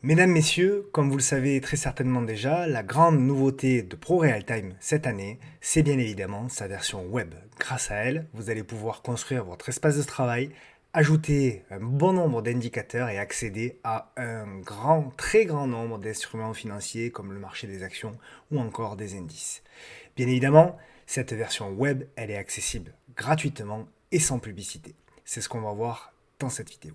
Mesdames, Messieurs, comme vous le savez très certainement déjà, la grande nouveauté de ProRealTime cette année, c'est bien évidemment sa version web. Grâce à elle, vous allez pouvoir construire votre espace de travail, ajouter un bon nombre d'indicateurs et accéder à un très grand nombre d'instruments financiers comme le marché des actions ou encore des indices. Bien évidemment, cette version web, elle est accessible gratuitement et sans publicité. C'est ce qu'on va voir dans cette vidéo.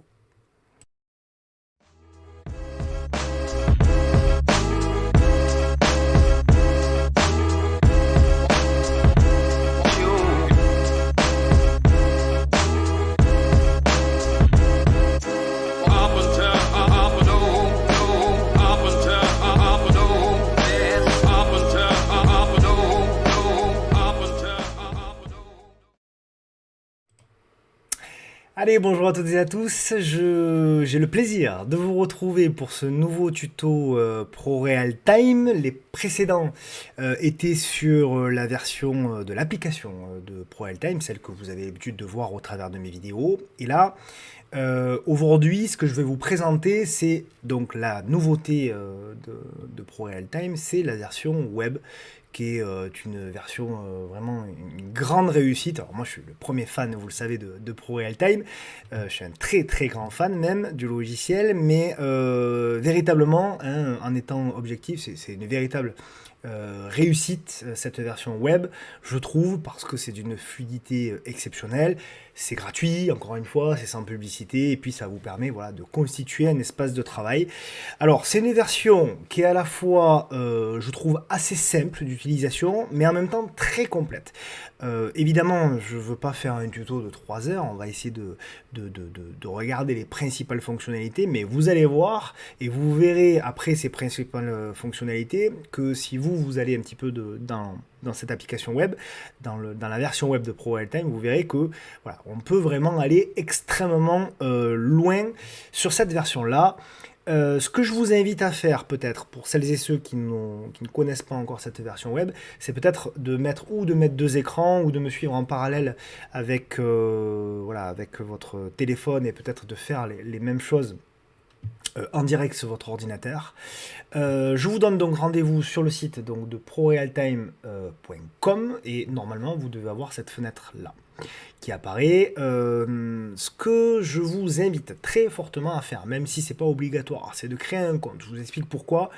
Allez, bonjour à toutes et à tous. J'ai le plaisir de vous retrouver pour ce nouveau tuto ProRealTime. Les précédents étaient sur la version de l'application de ProRealTime, celle que vous avez l'habitude de voir au travers de mes vidéos. Et là, aujourd'hui, ce que je vais vous présenter, c'est donc la nouveauté de ProRealTime, c'est la version web qui est une version vraiment une grande réussite. Alors moi je suis le premier fan, vous le savez, de ProRealTime. Je suis un très très grand fan même du logiciel, mais véritablement, hein, en étant objectif, c'est une véritable réussite cette version web, je trouve, parce que c'est d'une fluidité exceptionnelle. C'est gratuit, encore une fois, c'est sans publicité, et puis ça vous permet voilà, de constituer un espace de travail. Alors, c'est une version qui est à la fois, je trouve, assez simple d'utilisation, mais en même temps très complète. Évidemment, je ne veux pas faire un tuto de 3 heures, on va essayer de regarder les principales fonctionnalités, mais vous allez voir, et vous verrez après ces principales fonctionnalités, que si vous allez un petit peu dans cette application web, dans la version web de ProRealTime, vous verrez que voilà, on peut vraiment aller extrêmement loin sur cette version-là. Ce que je vous invite à faire peut-être pour celles et ceux qui ne connaissent pas encore cette version web, c'est peut-être de mettre deux écrans ou de me suivre en parallèle avec, voilà, avec votre téléphone et peut-être de faire les mêmes choses en direct sur votre ordinateur. Je vous donne donc rendez-vous sur le site donc, de prorealtime.com et normalement vous devez avoir cette fenêtre là qui apparaît. Ce que je vous invite très fortement à faire, même si c'est pas obligatoire, c'est de créer un compte. Je vous explique pourquoi.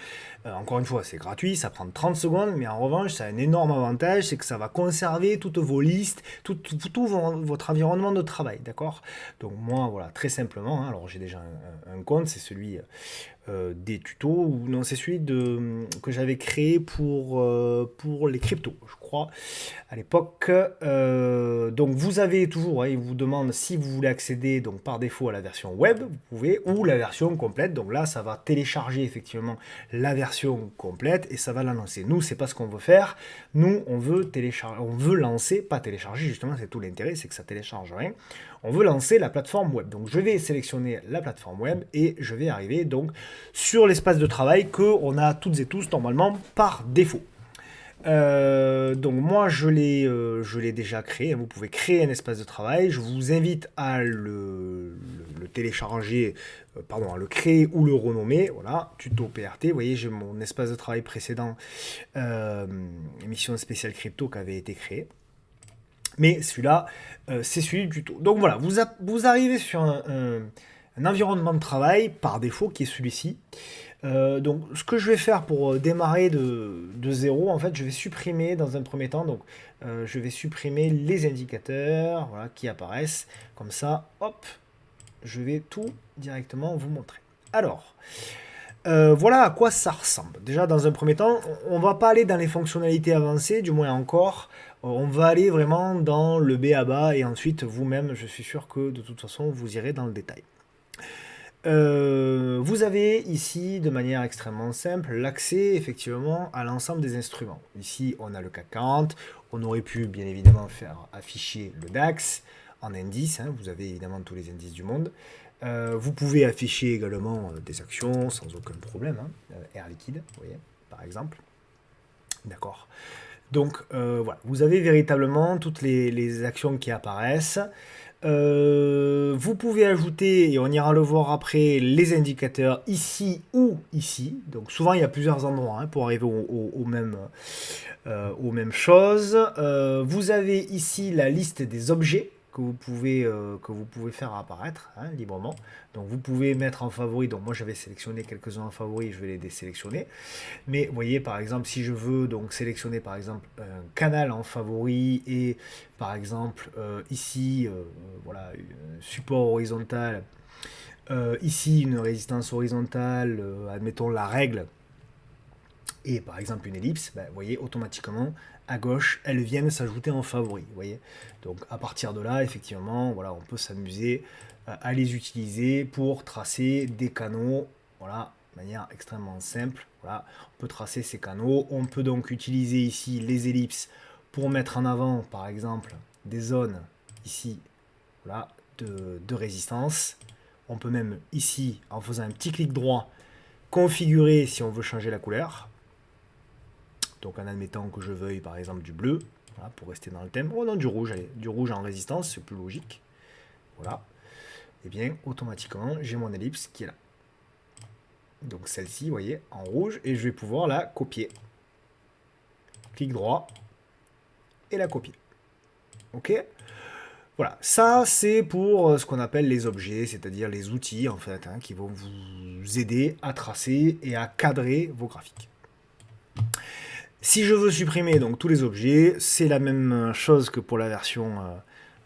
Encore une fois, c'est gratuit, ça prend 30 secondes, mais en revanche, ça a un énorme avantage, c'est que ça va conserver toutes vos listes, tout votre environnement de travail, d'accord? Donc moi, voilà, très simplement, hein, alors j'ai déjà un compte, c'est celui des tutos, ou non, c'est celui que j'avais créé pour les cryptos, je crois, à l'époque. Donc vous avez toujours, hein, il vous demande si vous voulez accéder donc par défaut à la version web, vous pouvez, ou la version complète. Donc là, ça va télécharger effectivement la version complète et ça va la lancer. Nous, c'est pas ce qu'on veut faire. Nous, on veut télécharger, on veut lancer, pas télécharger, justement, c'est tout l'intérêt, c'est que ça télécharge rien. On veut lancer la plateforme web. Donc je vais sélectionner la plateforme web et je vais arriver donc sur l'espace de travail que on a toutes et tous normalement par défaut. Donc moi je l'ai déjà créé, vous pouvez créer un espace de travail, je vous invite à le télécharger, pardon, à le créer ou le renommer, voilà, tuto PRT, vous voyez j'ai mon espace de travail précédent, émission spéciale crypto qui avait été créée. Mais celui-là, c'est celui du tuto. Donc voilà, vous arrivez sur un environnement de travail par défaut qui est celui-ci. Donc ce que je vais faire pour démarrer de zéro, en fait, je vais supprimer dans un premier temps, donc je vais supprimer les indicateurs voilà, qui apparaissent. Comme ça, hop, je vais tout directement vous montrer. Alors, voilà à quoi ça ressemble. Déjà, dans un premier temps, on va pas aller dans les fonctionnalités avancées, du moins encore. On va aller vraiment dans le B à bas et ensuite, vous-même, je suis sûr que de toute façon, vous irez dans le détail. Vous avez ici, de manière extrêmement simple, l'accès effectivement à l'ensemble des instruments. Ici, on a le CAC 40. On aurait pu, bien évidemment, faire afficher le DAX en indice. Hein, vous avez évidemment tous les indices du monde. Vous pouvez afficher également des actions sans aucun problème. Hein, Air Liquide, vous voyez, par exemple. D'accord. Donc voilà, vous avez véritablement toutes les actions qui apparaissent. Vous pouvez ajouter, et on ira le voir après, les indicateurs ici ou ici. Donc souvent il y a plusieurs endroits hein, pour arriver aux mêmes choses. Vous avez ici la liste des objets que vous pouvez faire apparaître hein, librement. Donc vous pouvez mettre en favori, donc moi j'avais sélectionné quelques-uns en favori, je vais les désélectionner. Mais vous voyez par exemple si je veux donc sélectionner par exemple un canal en favori et par exemple ici voilà support horizontal, ici une résistance horizontale, admettons la règle et par exemple une ellipse, ben, vous voyez automatiquement à gauche elles viennent s'ajouter en favori. Vous voyez, donc à partir de là effectivement voilà on peut s'amuser à les utiliser pour tracer des canaux voilà de manière extrêmement simple. Voilà, on peut tracer ces canaux, on peut donc utiliser ici les ellipses pour mettre en avant par exemple des zones ici voilà, de résistance. On peut même ici en faisant un petit clic droit configurer si on veut changer la couleur. Donc en admettant que je veuille par exemple du bleu, voilà, pour rester dans le thème, oh non du rouge, allez, du rouge en résistance, c'est plus logique. Voilà, et bien automatiquement j'ai mon ellipse qui est là. Donc celle-ci, vous voyez, en rouge, et je vais pouvoir la copier. Clic droit, et la copier. Ok? Voilà, ça c'est pour ce qu'on appelle les objets, c'est-à-dire les outils en fait, hein, qui vont vous aider à tracer et à cadrer vos graphiques. Si je veux supprimer donc tous les objets, c'est la même chose que pour la version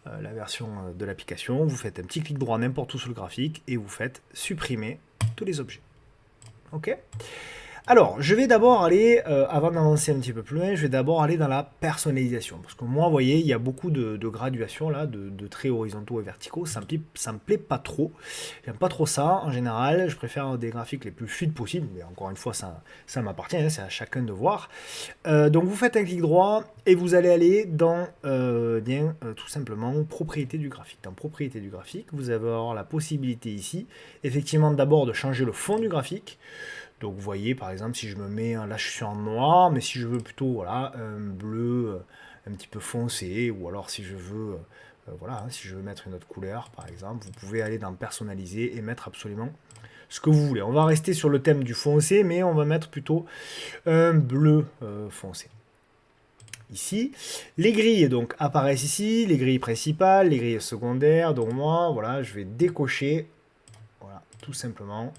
de l'application. Vous faites un petit clic droit n'importe où sur le graphique et vous faites supprimer tous les objets. Ok? Alors, je vais d'abord aller, avant d'avancer un petit peu plus loin, je vais d'abord aller dans la personnalisation. Parce que moi, vous voyez, il y a beaucoup de graduations là, de traits horizontaux et verticaux. Ça me plaît pas trop. J'aime pas trop ça en général. Je préfère des graphiques les plus fluides possibles. Mais encore une fois, ça m'appartient, hein, c'est à chacun de voir. Donc vous faites un clic droit et vous allez aller dans tout simplement propriété du graphique. Dans propriété du graphique, vous allez avoir la possibilité ici, effectivement d'abord de changer le fond du graphique. Donc vous voyez par exemple si je me mets, là je suis en noir, mais si je veux plutôt voilà, un bleu un petit peu foncé, ou alors si je veux voilà, hein, si je veux mettre une autre couleur par exemple, vous pouvez aller dans personnaliser et mettre absolument ce que vous voulez. On va rester sur le thème du foncé, mais on va mettre plutôt un bleu foncé. Ici, les grilles donc apparaissent ici, les grilles principales, les grilles secondaires, donc moi voilà, je vais décocher, voilà, tout simplement.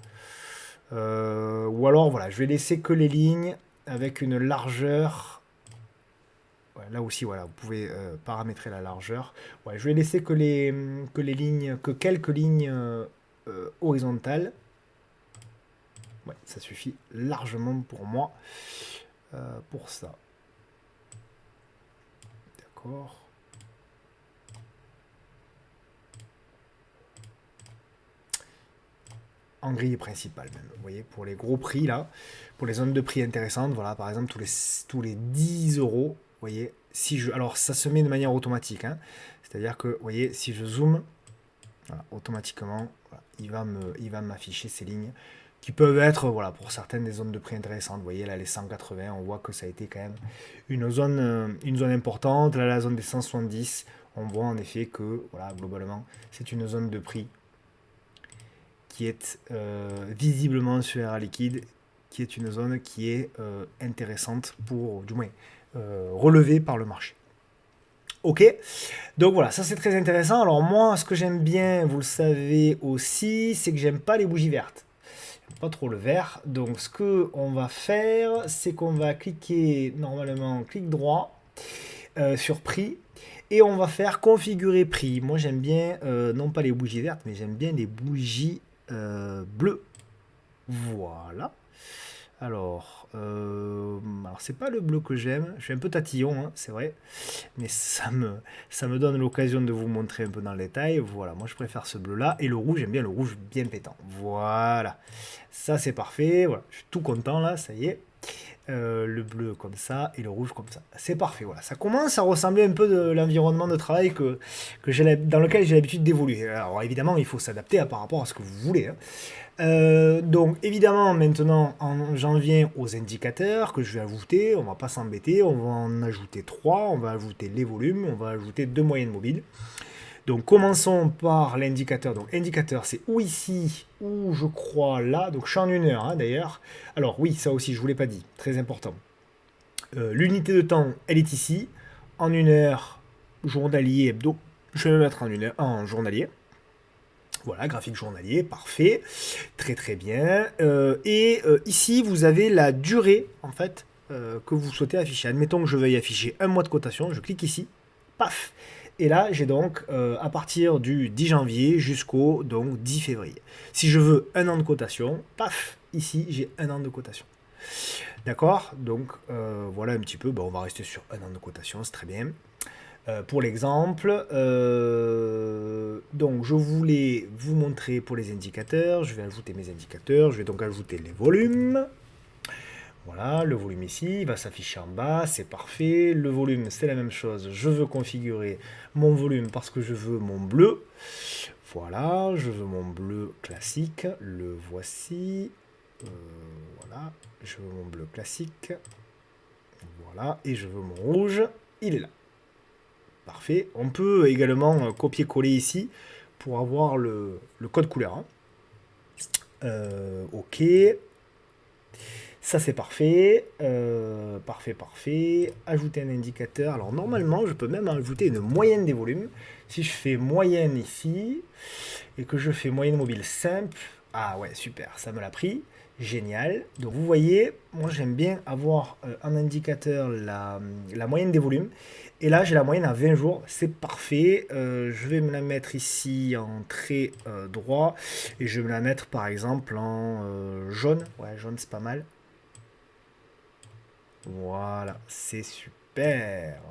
Ou alors voilà, je vais laisser que les lignes avec une largeur. Ouais, là aussi, voilà, vous pouvez paramétrer la largeur. Ouais, je vais laisser que les lignes, que quelques lignes horizontales. Ouais, ça suffit largement pour moi pour ça. D'accord. En grille principale même, vous voyez, pour les gros prix là, pour les zones de prix intéressantes, voilà, par exemple tous les 10 euros, vous voyez, alors ça se met de manière automatique, hein, c'est-à-dire que, vous voyez, si je zoome, voilà, automatiquement, voilà, il va m'afficher ces lignes, qui peuvent être, voilà, pour certaines des zones de prix intéressantes, vous voyez, là les 180, on voit que ça a été quand même une zone importante, là la zone des 170, on voit en effet que, voilà, globalement, c'est une zone de prix qui est visiblement sur Air Liquide, qui est une zone qui est intéressante pour, du moins, relevée par le marché. Ok, donc voilà, ça c'est très intéressant. Alors moi, ce que j'aime bien, vous le savez aussi, c'est que j'aime pas les bougies vertes. J'aime pas trop le vert. Donc ce que on va faire, c'est qu'on va cliquer, normalement, clic droit sur prix. Et on va faire configurer prix. Moi j'aime bien, non pas les bougies vertes, mais j'aime bien les bougies bleues. Voilà. Alors c'est pas le bleu que j'aime. Je suis un peu tatillon, hein, c'est vrai. Mais ça me donne l'occasion de vous montrer un peu dans le détail. Voilà, moi je préfère ce bleu-là. Et le rouge, j'aime bien le rouge bien pétant. Voilà. Ça c'est parfait. Voilà, je suis tout content là, ça y est. Le bleu comme ça et le rouge comme ça. C'est parfait, voilà. Ça commence à ressembler un peu de l'environnement de travail dans lequel j'ai l'habitude d'évoluer. Alors évidemment, il faut s'adapter par rapport à ce que vous voulez, hein. Donc évidemment, maintenant, j'en viens aux indicateurs que je vais ajouter. On va pas s'embêter, on va en ajouter 3. On va ajouter les volumes, on va ajouter 2 moyennes mobiles. Donc commençons par l'indicateur. Donc indicateur, c'est ou ici, ou je crois là. Donc je suis en 1 heure hein, d'ailleurs. Alors oui, ça aussi, je ne vous l'ai pas dit, très important. L'unité de temps, elle est ici. En 1 heure, journalier, hebdo. Je vais me mettre en 1 heure, en journalier. Voilà, graphique journalier, parfait. Très très bien. Ici, vous avez la durée, en fait, que vous souhaitez afficher. Admettons que je veuille afficher un mois de cotation. Je clique ici. Paf. Et là, j'ai donc à partir du 10 janvier jusqu'au donc 10 février. Si je veux un an de cotation, paf, ici, j'ai un an de cotation. D'accord. Donc, voilà un petit peu. Bon, on va rester sur un an de cotation, c'est très bien. Pour l'exemple, donc je voulais vous montrer pour les indicateurs, je vais ajouter mes indicateurs, je vais donc ajouter les volumes. Voilà, le volume ici, il va s'afficher en bas, c'est parfait. Le volume, c'est la même chose, je veux configurer mon volume parce que je veux mon bleu. Voilà, je veux mon bleu classique, le voici. Voilà, je veux mon bleu classique. Voilà, et je veux mon rouge, il est là. Parfait. On peut également copier-coller ici pour avoir le code couleur. Ok. Ça c'est parfait. Parfait, parfait. Ajouter un indicateur. Alors normalement, je peux même ajouter une moyenne des volumes. Si je fais moyenne ici et que je fais moyenne mobile simple. Ah ouais, super, ça me l'a pris. Génial. Donc vous voyez, moi j'aime bien avoir en indicateur la moyenne des volumes. Et là j'ai la moyenne à 20 jours, c'est parfait. Je vais me la mettre ici en trait droit. Et je vais me la mettre par exemple en jaune. Ouais, jaune c'est pas mal. Voilà, c'est super.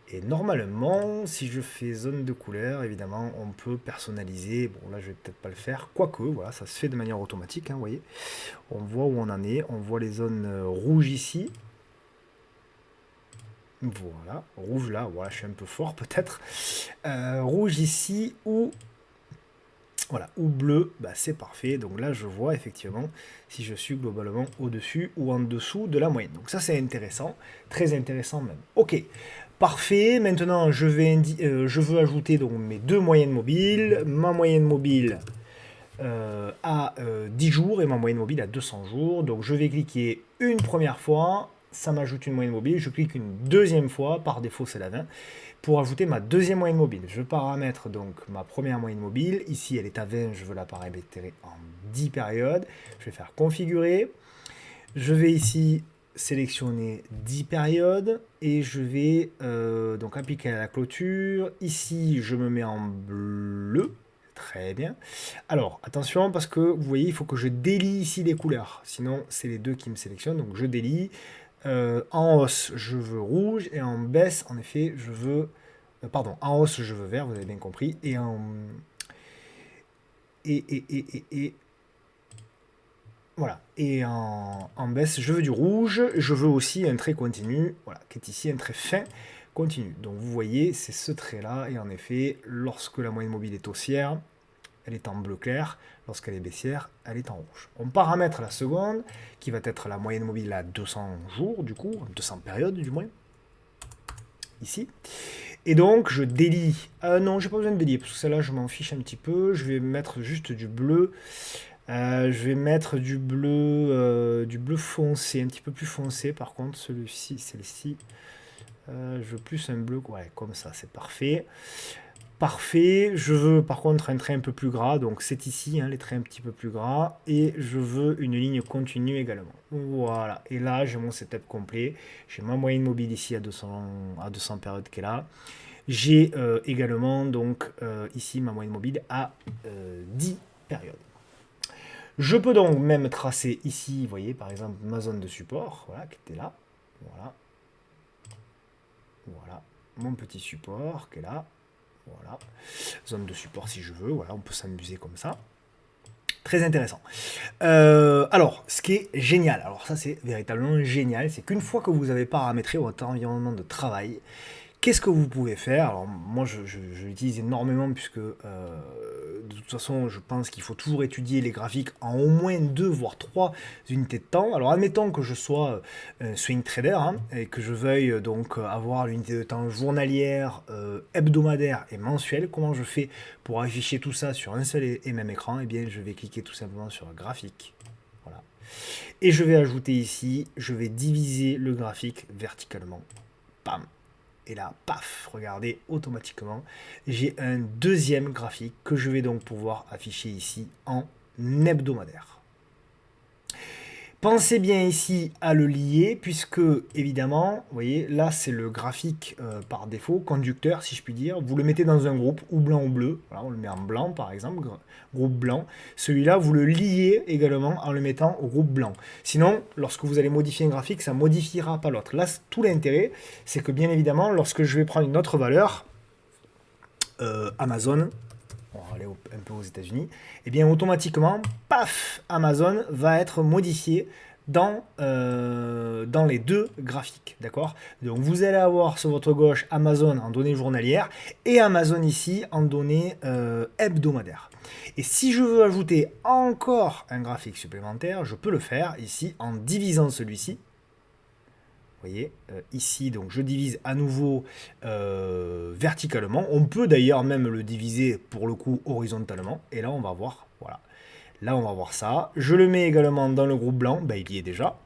Et normalement, si je fais zone de couleur, évidemment, on peut personnaliser. Bon, là, je vais peut-être pas le faire. Quoique, voilà, ça se fait de manière automatique, hein, vous voyez. On voit où on en est. On voit les zones rouges ici. Voilà, rouge là, voilà, je suis un peu fort peut-être. Rouge ici ou voilà, ou bleu, bah, c'est parfait. Donc là, je vois effectivement si je suis globalement au-dessus ou en dessous de la moyenne. Donc ça, c'est intéressant, très intéressant même. Ok, parfait. Maintenant, je veux ajouter donc mes deux moyennes mobiles. Ma moyenne mobile à 10 jours et ma moyenne mobile à 200 jours. Donc je vais cliquer une première fois, ça m'ajoute une moyenne mobile. Je clique une deuxième fois, par défaut c'est la 20, pour ajouter ma deuxième moyenne mobile. Je paramètre donc ma première moyenne mobile. Ici elle est à 20, je veux la paramétrer en 10 périodes. Je vais faire configurer. Je vais ici sélectionner 10 périodes et je vais donc appliquer à la clôture. Ici je me mets en bleu. Très bien. Alors, attention, parce que vous voyez, il faut que je délie ici les couleurs. Sinon, c'est les deux qui me sélectionnent. Donc, je délie. En hausse, je veux rouge. Et en baisse, en effet, je veux... pardon, en hausse, je veux vert, vous avez bien compris. Et en... Voilà. Et en baisse, je veux du rouge. Je veux aussi un trait continu. Voilà, qui est ici un trait fin continu. Donc, vous voyez, c'est ce trait-là. Et en effet, lorsque la moyenne mobile est haussière, elle est en bleu clair. Lorsqu'elle est baissière, elle est en rouge. On paramètre la seconde, qui va être la moyenne mobile à 200 jours, du coup, 200 périodes du moins, ici. Et donc, je délie. Non, j'ai pas besoin de délier, parce que celle-là, je m'en fiche un petit peu. Je vais mettre juste du bleu. Je vais mettre du bleu foncé, un petit peu plus foncé. Par contre, celle-ci, je veux plus un bleu, ouais, comme ça, c'est parfait. Parfait, je veux par contre un trait un peu plus gras, donc c'est ici, hein, les traits un petit peu plus gras, et je veux une ligne continue également. Voilà, et là j'ai mon setup complet, j'ai ma moyenne mobile ici à 200 périodes qui est là, j'ai également donc ici ma moyenne mobile à 10 périodes. Je peux donc même tracer ici, vous voyez par exemple ma zone de support, voilà, qui était là, voilà, voilà, mon petit support qui est là. Voilà, zone de support si je veux, voilà, on peut s'amuser comme ça. Très intéressant. Alors, ce qui est génial, alors ça c'est véritablement génial, c'est qu'une fois que vous avez paramétré votre environnement de travail, Qu'est-ce que vous pouvez faire? Alors moi je l'utilise énormément puisque de toute façon je pense qu'il faut toujours étudier les graphiques en au moins 2 voire 3 unités de temps. Alors admettons que je sois un swing trader hein, et que je veuille donc avoir l'unité de temps journalière, hebdomadaire et mensuelle. Comment je fais pour afficher tout ça sur un seul et même écran? Eh bien je vais cliquer tout simplement sur graphique. Voilà. Et je vais ajouter ici, je vais diviser le graphique verticalement. Bam. Et là, paf, regardez, automatiquement, j'ai un deuxième graphique que je vais donc pouvoir afficher ici en hebdomadaire. Pensez bien ici à le lier, puisque évidemment, vous voyez, là c'est le graphique par défaut, conducteur si je puis dire. Vous le mettez dans un groupe, ou blanc ou bleu. Voilà, on le met en blanc par exemple, groupe blanc. Celui-là, vous le liez également en le mettant au groupe blanc. Sinon, lorsque vous allez modifier un graphique, ça ne modifiera pas l'autre. Là, tout l'intérêt, c'est que bien évidemment, lorsque je vais prendre une autre valeur, Amazon, on va aller un peu aux États-Unis, et bien automatiquement, paf, Amazon va être modifié dans les deux graphiques, d'accord? Donc vous allez avoir sur votre gauche Amazon en données journalières et Amazon ici en données hebdomadaires. Et si je veux ajouter encore un graphique supplémentaire, je peux le faire ici en divisant celui-ci. Vous voyez, ici, donc je divise à nouveau verticalement. On peut d'ailleurs même le diviser pour le coup horizontalement. Et là, on va voir, voilà. Là, on va voir ça. Je le mets également dans le groupe blanc, il y est déjà.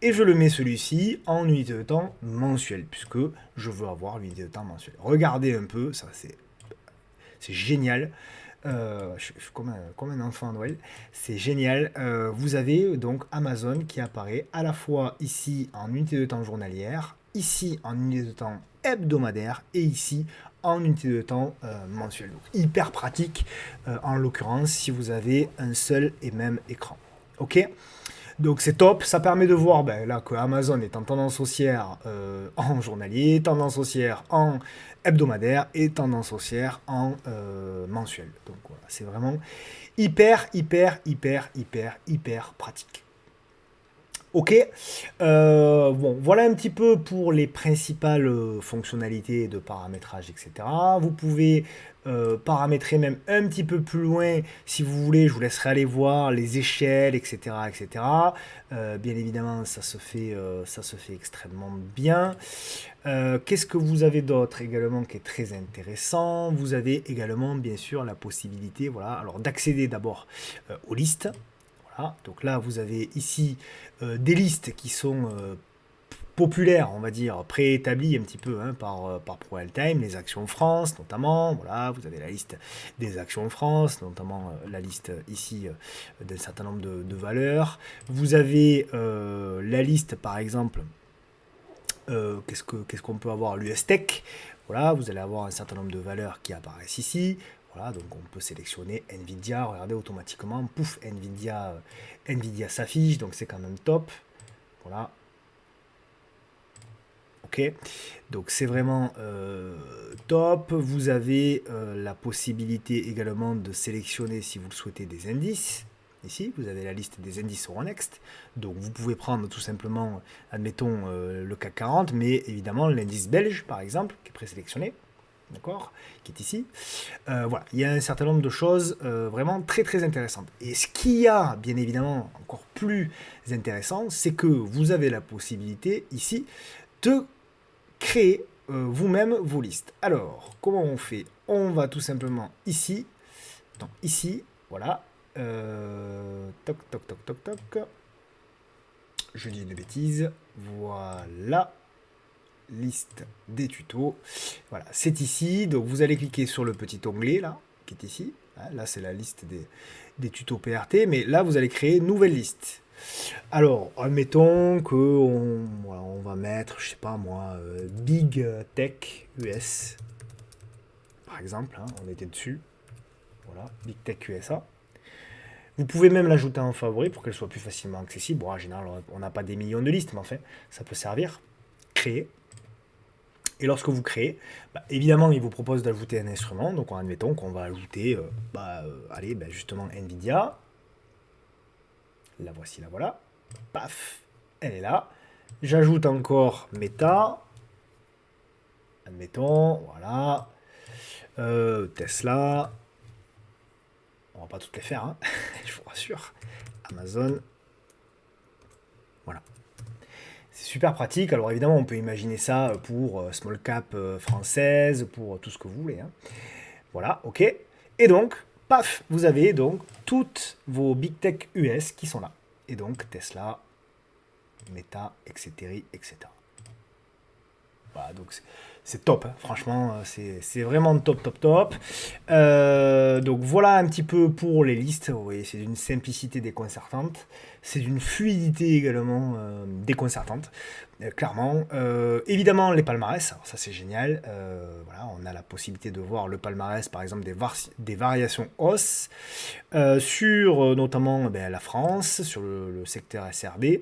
Et je le mets celui-ci en unité de temps mensuelle, puisque je veux avoir l'unité de temps mensuelle. Regardez un peu, ça c'est génial. Je suis comme un enfant à Noël. C'est génial. Vous avez donc Amazon qui apparaît à la fois ici en unité de temps journalière, ici en unité de temps hebdomadaire et ici en unité de temps mensuelle. Donc, hyper pratique en l'occurrence si vous avez un seul et même écran. Ok? Donc c'est top, ça permet de voir là que Amazon est en tendance haussière en journalier, tendance haussière en hebdomadaire et tendance haussière en mensuel. Donc voilà, c'est vraiment hyper pratique. Ok, bon, voilà un petit peu pour les principales fonctionnalités de paramétrage, etc. Vous pouvez paramétrer même un petit peu plus loin si vous voulez. Je vous laisserai aller voir les échelles, etc., etc. Bien évidemment, ça se fait extrêmement bien. Qu'est-ce que vous avez d'autre également qui est très intéressant? Vous avez également, bien sûr, la possibilité, voilà, alors d'accéder d'abord aux listes. Voilà, donc là, vous avez ici des listes qui sont populaires, on va dire, préétablies un petit peu hein, par ProAltime, les actions France notamment. Voilà, vous avez la liste des actions France, notamment la liste ici d'un certain nombre de valeurs. Vous avez la liste, par exemple, qu'est-ce qu'on peut avoir? L'US Tech. Voilà, vous allez avoir un certain nombre de valeurs qui apparaissent ici. Voilà, donc on peut sélectionner Nvidia, regardez automatiquement, pouf, Nvidia s'affiche, donc c'est quand même top. Voilà. Ok, donc c'est vraiment top. Vous avez la possibilité également de sélectionner, si vous le souhaitez, des indices. Ici, vous avez la liste des indices Euronext. Donc vous pouvez prendre tout simplement, admettons, le CAC 40, mais évidemment l'indice belge, par exemple, qui est présélectionné. D'accord, qui est ici. Voilà, il y a un certain nombre de choses vraiment très intéressantes. Et ce qu'il y a, bien évidemment, encore plus intéressant, c'est que vous avez la possibilité ici de créer vous-même vos listes. Alors, comment on fait? On va tout simplement ici, donc ici, voilà, toc, toc, toc, toc, toc, je dis une bêtise, voilà, liste des tutos. Voilà, c'est ici. Donc vous allez cliquer sur le petit onglet là, qui est ici. Là, c'est la liste des tutos PRT. Mais là, vous allez créer une nouvelle liste. Alors, admettons que voilà, on va mettre, je sais pas moi, Big Tech US. Par exemple, hein, on était dessus. Voilà, Big Tech USA. Vous pouvez même l'ajouter en favori pour qu'elle soit plus facilement accessible. Bon, en général, on n'a pas des millions de listes, mais enfin, ça peut servir. Créer. Et lorsque vous créez, évidemment, il vous propose d'ajouter un instrument. Donc, admettons qu'on va ajouter, allez, justement, Nvidia. La voici, la voilà. Paf, elle est là. J'ajoute encore Meta. admettons, voilà. Tesla, on va pas toutes les faire, hein, je vous rassure. Amazon, voilà. C'est super pratique. Alors évidemment, on peut imaginer ça pour small cap française, pour tout ce que vous voulez, hein. Voilà, ok. Et donc, paf, vous avez donc toutes vos big tech US qui sont là. Et donc Tesla, Meta, etc., etc. Voilà, donc c'est top, hein. Franchement, c'est vraiment top, top, top. Donc voilà un petit peu pour les listes. Vous voyez, c'est d'une simplicité déconcertante. C'est d'une fluidité également déconcertante, clairement. Évidemment, les palmarès, alors ça c'est génial. Voilà, on a la possibilité de voir le palmarès, par exemple, des variations hausse sur notamment la France, sur le secteur SRD.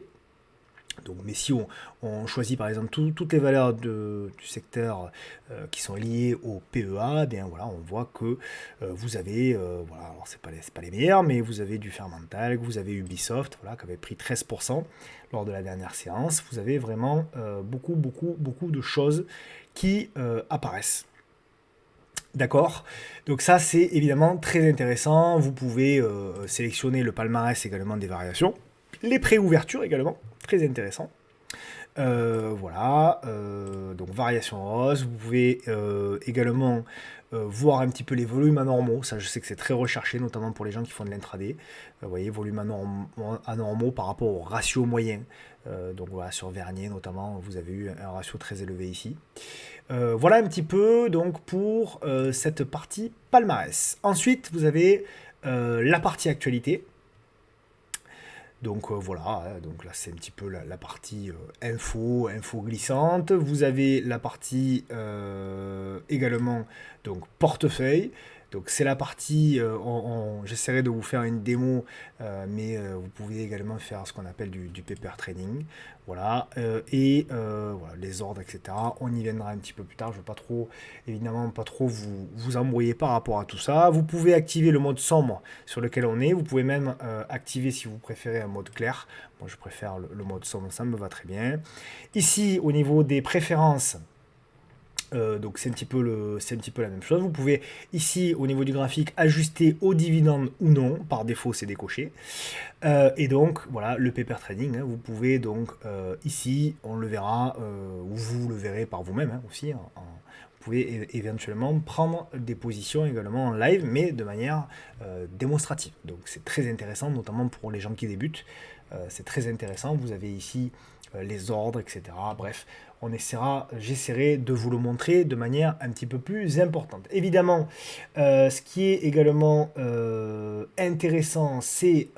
Donc, mais si on choisit par exemple toutes les valeurs du secteur qui sont liées au PEA, eh bien voilà, on voit que vous avez, voilà, alors c'est pas les meilleurs, mais vous avez du Fermental, vous avez Ubisoft, voilà, qui avait pris 13% lors de la dernière séance. Vous avez vraiment beaucoup, beaucoup, beaucoup de choses qui apparaissent. D'accord. Donc ça, c'est évidemment très intéressant. Vous pouvez sélectionner le palmarès également des variations. Les préouvertures également, très intéressant. Voilà, donc variation hausse. Vous pouvez également voir un petit peu les volumes anormaux. Ça, je sais que c'est très recherché, notamment pour les gens qui font de l'intraday. Vous voyez, volumes anormaux par rapport au ratio moyen. Donc voilà, sur Vernier notamment, vous avez eu un ratio très élevé ici. Voilà un petit peu donc pour cette partie palmarès. Ensuite, vous avez la partie actualité. Donc voilà, hein, donc là c'est un petit peu la partie info glissante. Vous avez la partie également donc portefeuille. Donc c'est la partie, j'essaierai de vous faire une démo, mais vous pouvez également faire ce qu'on appelle du paper trading. Voilà, voilà, les ordres, etc. On y viendra un petit peu plus tard. Je ne veux pas trop, évidemment, pas trop vous embrouiller par rapport à tout ça. Vous pouvez activer le mode sombre sur lequel on est. Vous pouvez même activer, si vous préférez, un mode clair. Moi, je préfère le mode sombre, ça me va très bien. Ici, au niveau des préférences, donc c'est un petit peu la même chose. Vous pouvez ici au niveau du graphique ajuster au dividende ou non. Par défaut c'est décoché. Et donc voilà le paper trading. Hein, vous pouvez donc ici on le verra ou vous le verrez par vous-même hein, aussi. Vous pouvez éventuellement prendre des positions également en live, mais de manière démonstrative. Donc c'est très intéressant, notamment pour les gens qui débutent. C'est très intéressant. Vous avez ici les ordres, etc. Bref, j'essaierai de vous le montrer de manière un petit peu plus importante. Évidemment, ce qui est également intéressant, c'est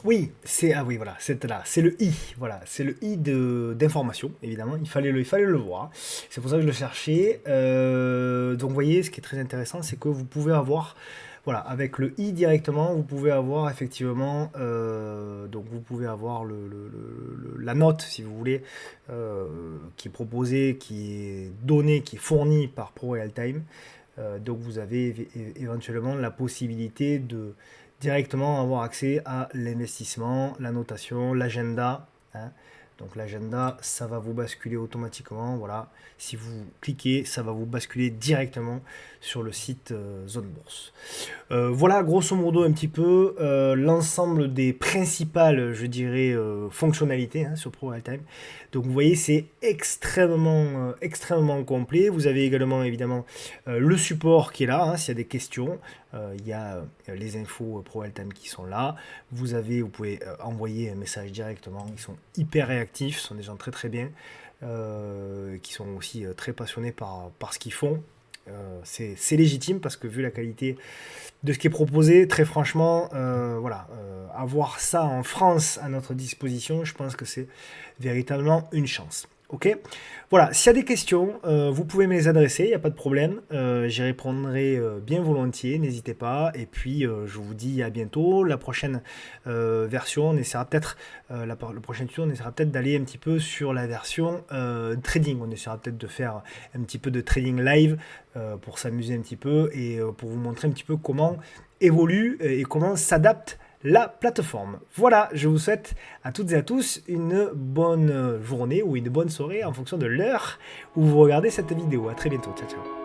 oui, voilà, c'est là, c'est le i, voilà, c'est le i d'information. Évidemment, il fallait le voir. C'est pour ça que je le cherchais. Donc, vous voyez, ce qui est très intéressant, c'est que vous pouvez avoir voilà, avec le i directement, vous pouvez avoir effectivement, donc vous pouvez avoir la note, si vous voulez, qui est proposée, qui est donnée, qui est fournie par ProRealTime. Donc vous avez éventuellement la possibilité de directement avoir accès à l'investissement, la notation, l'agenda, hein. Donc l'agenda, ça va vous basculer automatiquement. Voilà, si vous cliquez, ça va vous basculer directement sur le site Zone Bourse. Voilà, grosso modo, un petit peu l'ensemble des principales, je dirais, fonctionnalités hein, sur ProRealTime. Donc vous voyez, c'est extrêmement complet. Vous avez également évidemment le support qui est là, hein, s'il y a des questions. Il y a les infos ProRealTime qui sont là. Vous pouvez envoyer un message directement. Ils sont hyper réactifs, ce sont des gens très très bien, qui sont aussi très passionnés par ce qu'ils font. C'est légitime parce que vu la qualité de ce qui est proposé, très franchement, voilà, avoir ça en France à notre disposition, je pense que c'est véritablement une chance. Ok, voilà, s'il y a des questions, vous pouvez me les adresser, il n'y a pas de problème. J'y répondrai bien volontiers, n'hésitez pas. Et puis, je vous dis à bientôt. La prochaine version, on essaiera peut-être, le prochain tuto, on essaiera peut-être d'aller un petit peu sur la version trading. On essaiera peut-être de faire un petit peu de trading live pour s'amuser un petit peu et pour vous montrer un petit peu comment évolue et comment s'adapte la plateforme. Voilà, je vous souhaite à toutes et à tous une bonne journée ou une bonne soirée en fonction de l'heure où vous regardez cette vidéo. À très bientôt, ciao ciao.